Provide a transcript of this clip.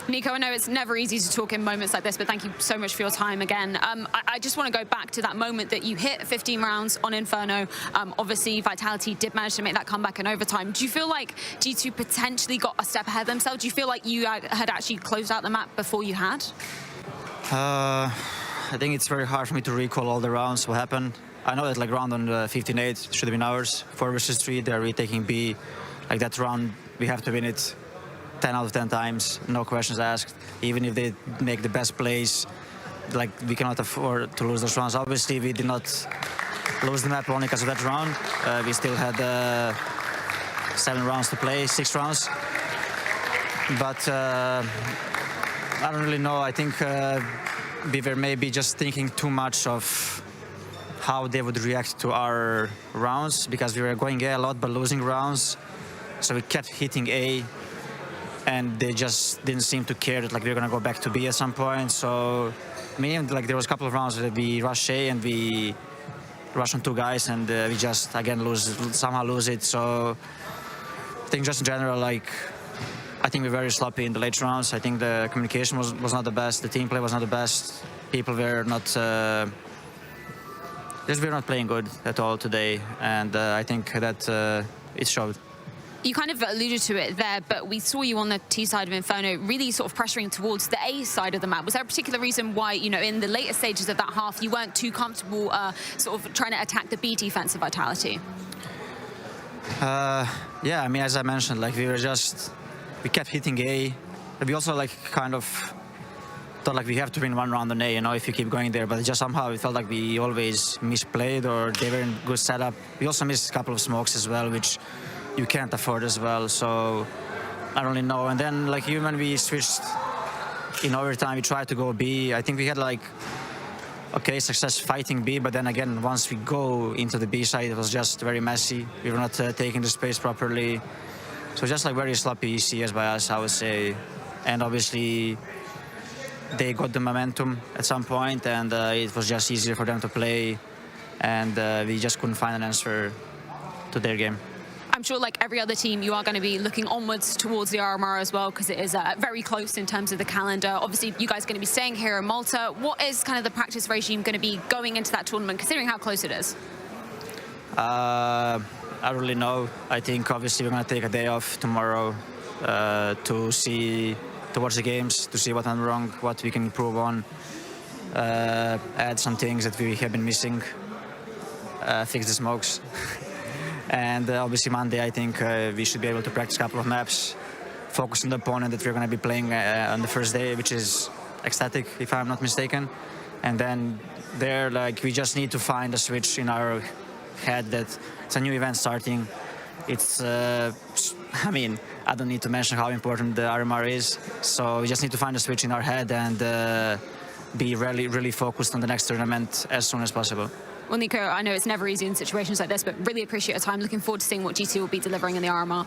NiKO, I know it's never easy to talk in moments like this, but thank you so much for your time again. I just want to go back to that moment that you hit 15 rounds on Inferno. Obviously, Vitality did manage to make that comeback in overtime. Do you feel like G2 potentially got a step ahead of themselves? Do you feel like you had actually closed out the map before you had? I think it's very hard for me to recall all the rounds, what happened. I know that like round on 15-8 should have been ours. 4 versus 3, they're retaking B. Like that round, we have to win it 10 out of 10 times, no questions asked. Even if they make the best plays, like we cannot afford to lose those rounds. Obviously, we did not lose the map only because of that round. We still had 7 rounds to play, 6 rounds. But I don't really know. I think we were maybe just thinking too much of how they would react to our rounds, because we were going A a lot but losing rounds. So we kept hitting A, and they just didn't seem to care that like we were gonna go back to B at some point. So I mean, like there was a couple of rounds that we rushed A and we rushed on 2 guys, and we just again somehow lose it. So I think just in general, like I think we're very sloppy in the late rounds. I think the communication was not the best. The team play was not the best. People were not just we're not playing good at all today, and I think that it showed. You kind of alluded to it there, but we saw you on the T side of Inferno really sort of pressuring towards the A side of the map. Was there a particular reason why, you know, in the later stages of that half, you weren't too comfortable sort of trying to attack the B defense of Vitality? Yeah, I mean, as I mentioned, like we kept hitting A. We also like kind of thought like we have to win 1 round on A, you know, if you keep going there. But just somehow it felt like we always misplayed, or they were in good setup. We also missed a couple of smokes as well, which you can't afford as well. So I don't really know. And then like even when we switched in overtime, we tried to go B. I think we had like okay success fighting B, but then again once we go into the B side, it was just very messy. We were not taking the space properly. So just like very sloppy CS by us, I would say. And obviously they got the momentum at some point, and it was just easier for them to play, and we just couldn't find an answer to their game. I'm sure, like every other team, you are going to be looking onwards towards the RMR as well, because it is very close in terms of the calendar. Obviously, you guys are going to be staying here in Malta. What is kind of the practice regime going to be going into that tournament, considering how close it is? I don't really know. I think obviously we're going to take a day off tomorrow to watch the games, to see what went wrong, what we can improve on, add some things that we have been missing, fix the smokes. And obviously Monday, I think we should be able to practice a couple of maps, focus on the opponent that we're going to be playing on the first day, which is Ecstatic, if I'm not mistaken. And then there, like, we just need to find a switch in our head that it's a new event starting. It's, I mean, I don't need to mention how important the RMR is. So we just need to find a switch in our head and be really focused on the next tournament as soon as possible. Well, NiKO, I know it's never easy in situations like this, but really appreciate your time. Looking forward to seeing what G2 will be delivering in the RMR.